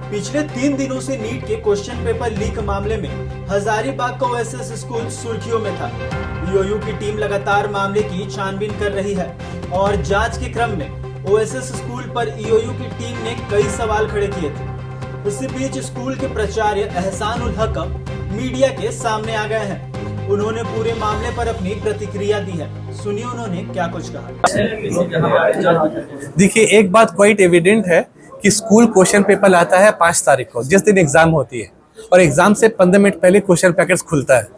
पिछले 3 दिनों से नीट के क्वेश्चन पेपर लीक मामले में हजारीबाग का ओएसएस स्कूल सुर्खियों में था। ईओयू की टीम लगातार मामले की छानबीन कर रही है और जांच के क्रम में ओएसएस स्कूल पर ईओयू की टीम ने कई सवाल खड़े किए थे। इसी बीच स्कूल के प्राचार्य एहसान उल हक मीडिया के सामने आ गए हैं। उन्होंने पूरे मामले पर अपनी प्रतिक्रिया दी है। सुनिए उन्होंने क्या कुछ कहा। देखिए, एक बात क्वाइट एविडेंट है कि स्कूल क्वेश्चन पेपर लाता है 5 तारीख को, जिस दिन एग्जाम होती है, और एग्जाम से 15 मिनट पहले क्वेश्चन पैकेट्स खुलता है।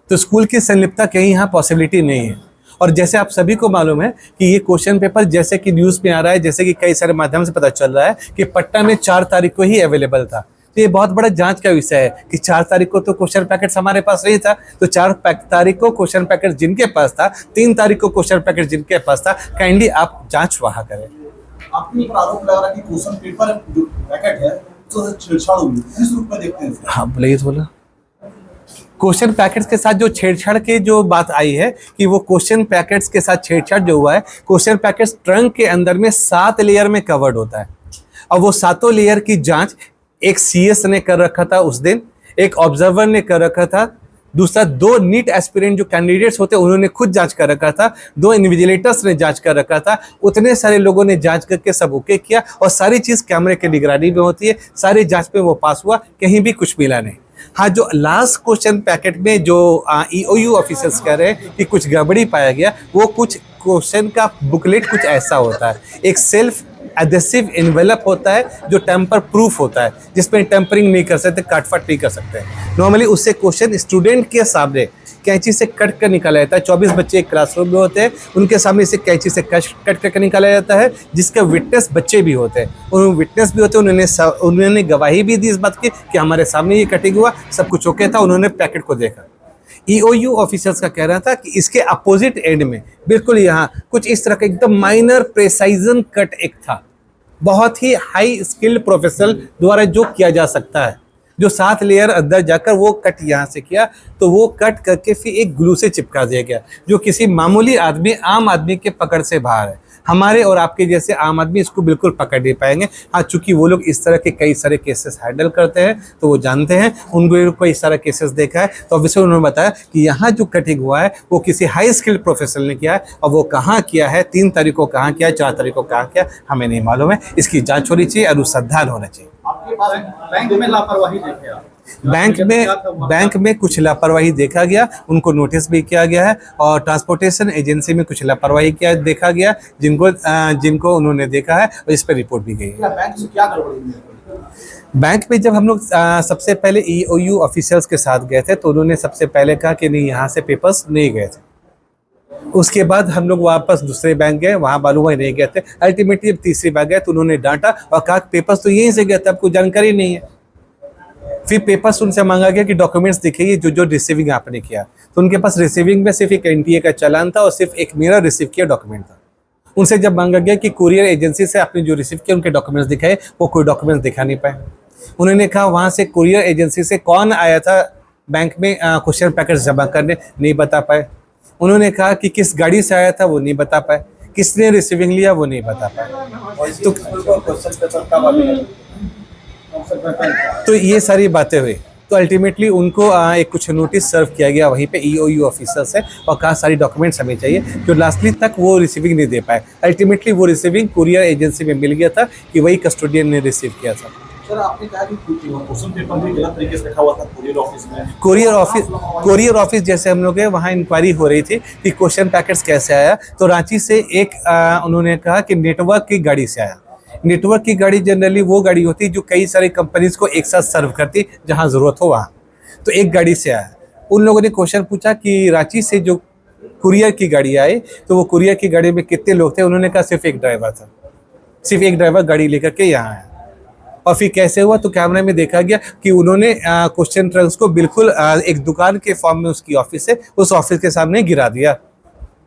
तो स्कूल की संलिप्तता कहीं यहाँ पॉसिबिलिटी नहीं है। और जैसे आप सभी को मालूम है कि ये क्वेश्चन पेपर जैसे कि न्यूज़ में आ रहा है, जैसे कि कई सारे माध्यम से पता चल रहा है कि पटना में 4 तारीख को ही अवेलेबल था। तो ये बहुत बड़ा जांच का विषय है कि 4 तारीख को तो क्वेश्चन पैकेट्स हमारे पास नहीं था, तो 4 तारीख को क्वेश्चन पैकेट जिनके पास था, 3 तारीख को क्वेश्चन पैकेट जिनके पास था, काइंडली आप जांच वहाँ करें। आपके ऊपर आरोप लग रहा है कि क्वेश्चन पेपर जो पैकेट है तो छेड़छाड़ हुई, किस रूप में देखते हैं? हाँ बोलिए, बोला। क्वेश्चन पैकेट्स के साथ जो छेड़छाड़ की जो बात आई है कि वो क्वेश्चन पैकेट्स के साथ छेड़छाड़ जो हुआ है, क्वेश्चन पैकेट्स ट्रंक के अंदर में 7 लेयर में कवर्ड होता है और वो 7 लेयर की जांच एक सीएस ने कर रखा था उस दिन, एक ऑब्जर्वर ने कर रखा था, दूसरा 2 नीट एस्पिरेंट जो कैंडिडेट्स होते हैं उन्होंने खुद जांच कर रखा था, 2 इन्विजिलेटर्स ने जांच कर रखा था। उतने सारे लोगों ने जांच करके सब ओके किया और सारी चीज़ कैमरे की निगरानी में होती है। सारी जांच पे वो पास हुआ, कहीं भी कुछ मिला नहीं। हाँ, जो लास्ट क्वेश्चन पैकेट में जो ईओयू ऑफिसर्स कह रहे हैं कि कुछ गड़बड़ी पाया गया, वो कुछ क्वेश्चन का बुकलेट कुछ ऐसा होता है, एक सेल्फ एडेसिव एनवेलप होता है जो टेम्पर प्रूफ होता है, जिसमें टेम्परिंग नहीं कर सकते, काटफाट नहीं कर सकते। नॉर्मली उससे क्वेश्चन स्टूडेंट के सामने कैंची से कट कर निकाला जाता है। 24 बच्चे एक क्लासरूम में होते हैं, उनके सामने से कैंची से कट करके निकाला जाता है, जिसका विटनेस बच्चे भी होते हैं, उन्होंने विटनेस भी होते हैं, उन्होंने गवाही भी दी इस बात की कि हमारे सामने ये कटिंग हुआ, सब कुछ ओके था, उन्होंने पैकेट को देखा। ईओयू ऑफिसर्स का कहना था कि इसके अपोजिट एंड में बिल्कुल यहाँ कुछ इस तरह का एकदम माइनर प्रेसाइजन कट एक था, बहुत ही हाई स्किल्ड प्रोफेशनल द्वारा जो किया जा सकता है, जो 7 लेयर अंदर जाकर वो कट यहाँ से किया, तो वो कट करके फिर एक ग्लू से चिपका दिया गया, जो किसी मामूली आदमी, आम आदमी के पकड़ से बाहर है। हमारे और आपके जैसे आम आदमी इसको बिल्कुल पकड़ नहीं पाएंगे। हाँ, चूंकि वो लोग इस तरह के कई सारे केसेस हैंडल करते हैं तो वो जानते हैं, उनको इस तरह केसेस देखा है, तो ऑब्वियसली उन्होंने बताया कि यहाँ जो कटिंग हुआ है वो किसी हाई स्किल्ड प्रोफेशनल ने किया है, और वो कहाँ किया है, 3 तारीख को कहाँ किया, 4 तारीख को कहाँ किया, हमें नहीं मालूम है। इसकी जाँच होनी चाहिए, अनुसंधान होना चाहिए। आपके पास बैंक में लापरवाही देखे आप? बैंक में कुछ लापरवाही देखा गया, उनको नोटिस भी किया गया है, और ट्रांसपोर्टेशन एजेंसी में कुछ लापरवाही किया देखा गया, जिनको उन्होंने देखा है और इस पर रिपोर्ट भी गई है। बैंक से क्या गड़बड़ी? बैंक में जब हम लोग सबसे पहले ईओयू ऑफिसर्स के साथ गए थे तो उन्होंने सबसे पहले कहा कि नहीं, यहाँ से पेपर्स नहीं गए थे। उसके बाद हम लोग वापस दूसरे बैंक गए, वहाँ मालूम हुआ नहीं गए थे। अल्टीमेटली जब तीसरी बार गए तो उन्होंने डांटा और कहा पेपर्स तो यहीं से गए थे, आपको जानकारी नहीं है। फिर पेपर्स उनसे मांगा गया कि डॉक्यूमेंट्स दिखाइए जो रिसीविंग आपने किया, तो उनके पास रिसीविंग में सिर्फ एक एनटीए का चालान था और सिर्फ एक मेरा रिसीव किया डॉक्यूमेंट था। उनसे जब मांगा गया कि कुरियर एजेंसी से आपने जो रिसीव किया उनके डॉक्यूमेंट्स दिखाए, वो कोई डॉक्यूमेंट्स दिखा नहीं पाए। उन्होंने कहा वहाँ से कुरियर एजेंसी से कौन आया था बैंक में क्वेश्चन पैकेट जमा करने, नहीं बता पाए। उन्होंने कहा कि किस गाड़ी से आया था, वो नहीं बता पाए। किसने रिसीविंग लिया, वो नहीं बता पाए। तो ये सारी बातें हुई, तो अल्टीमेटली उनको एक कुछ नोटिस सर्व किया गया वहीं पे ईओयू ऑफिसर से, और कहा सारी डॉक्यूमेंट्स हमें चाहिए, जो लास्टली तक वो रिसीविंग नहीं दे पाए। अल्टीमेटली वो रिसीविंग कुरियर एजेंसी में मिल गया था कि वही कस्टोडियन ने रिसीव किया था। सर, आपने कहा कि क्वेश्चन पेपर भी गलत तरीके से रखा हुआ था कुरियर ऑफिस में। कुरियर ऑफिस जैसे हम लोग गए, वहाँ इंक्वायरी हो रही थी कि क्वेश्चन पैकेट्स कैसे आया, तो रांची से एक उन्होंने कहा कि नेटवर्क की गाड़ी से आया। नेटवर्क की गाड़ी जनरली वो गाड़ी होती है जो कई सारी कंपनीज को एक साथ सर्व करती, जहाँ ज़रूरत हो वहाँ, तो एक गाड़ी से आया। उन लोगों ने क्वेश्चन पूछा कि रांची से जो कुरियर की गाड़ी आई, तो वो कुरियर की गाड़ी में कितने लोग थे? उन्होंने कहा सिर्फ एक ड्राइवर था, सिर्फ एक ड्राइवर गाड़ी लेकर के यहाँ आया। और फिर कैसे हुआ, तो कैमरे में देखा गया कि उन्होंने क्वेश्चन ट्रंक्स को बिल्कुल एक दुकान के फॉर्म में उसकी ऑफिस है, उस ऑफिस के सामने गिरा दिया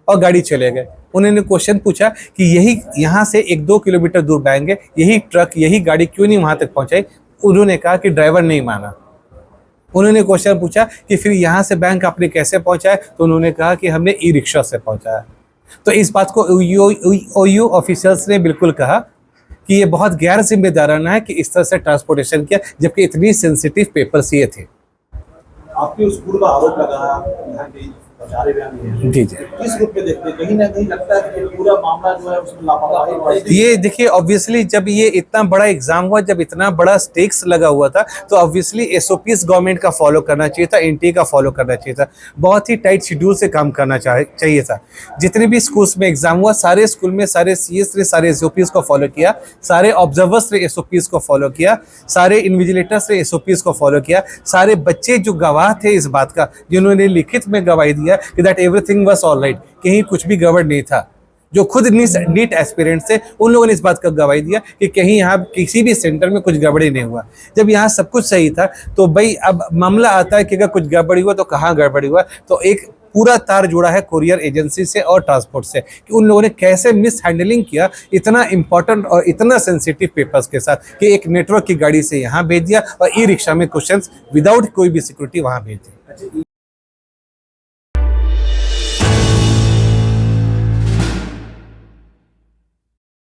और गाड़ी चले गए। उन्होंने क्वेश्चन पूछा कि यही यहाँ से 1-2 किलोमीटर दूर बैंक है, यही ट्रक, यही गाड़ी क्यों नहीं वहाँ तक पहुँचाई? उन्होंने कहा कि ड्राइवर नहीं माना। उन्होंने क्वेश्चन पूछा कि फिर यहाँ से बैंक आपने कैसे पहुँचाया? तो उन्होंने कहा कि हमने ई रिक्शा से पहुँचाया। तो इस बात को ईओयू ऑफिसर्स ने बिल्कुल कहा कि ये बहुत गैर जिम्मेदाराना है कि इस तरह से ट्रांसपोर्टेशन किया, जबकि इतनी सेंसिटिव पेपर्स ये थे। आपके स्कूल का आरोप लगा है, आप यहाँ के प्रचार्य भी हैं। जी जी। किस रूप में देखते हैं? कहीं ना कहीं लगता है कि पूरा मामला जो है उसमें लापरवाही बरती गई। ये देखिए, ऑब्वियसली जब ये इतना बड़ा एग्जाम हुआ, जब इतना बड़ा स्टेक्स लगा हुआ था, तो ऑब्वियसली एसओपीस गवर्नमेंट का फॉलो करना चाहिए था, एनटीए का फॉलो करना चाहिए था, बहुत ही टाइट शेड्यूल से काम करना चाहिए था। जितने भी स्कूल्स में एग्जाम हुआ, सारे स्कूल में सारे सीएस ने सारे एसओपीस को फॉलो किया, सारे ऑब्जर्वर्स ने एसओपीस को फॉलो किया, सारे इन्विजिलेटर्स ने एसओपीस को फॉलो किया, सारे बच्चे जो गवाह थे इस बात का, जिन्होंने लिखित में गवाही दिया कि that everything was all right, कहीं कुछ भी गड़बड़ नहीं था, जो खुद नीट एस्पिरेंट्स थे, उन लोगों ने इस बात का गवाही दिया कि कहीं यहाँ किसी भी सेंटर में कुछ गड़बड़ी नहीं हुआ। जब यहाँ सब कुछ सही था, तो भाई अब मामला आता है कि अगर कुछ गड़बड़ी हुआ तो कहाँ गड़बड़ी हुआ। तो एक पूरा तार जुड़ा है कुरियर एजेंसी से और ट्रांसपोर्ट से कि उन लोगों ने कैसे मिस हैंडलिंग किया इतना इंपॉर्टेंट और इतना सेंसिटिव पेपर्स के साथ, कि एक नेटवर्क की गाड़ी से यहाँ भेज दिया और ई रिक्शा में क्वेश्चंस विदाउट कोई भी सिक्योरिटी वहाँ भेज दिया।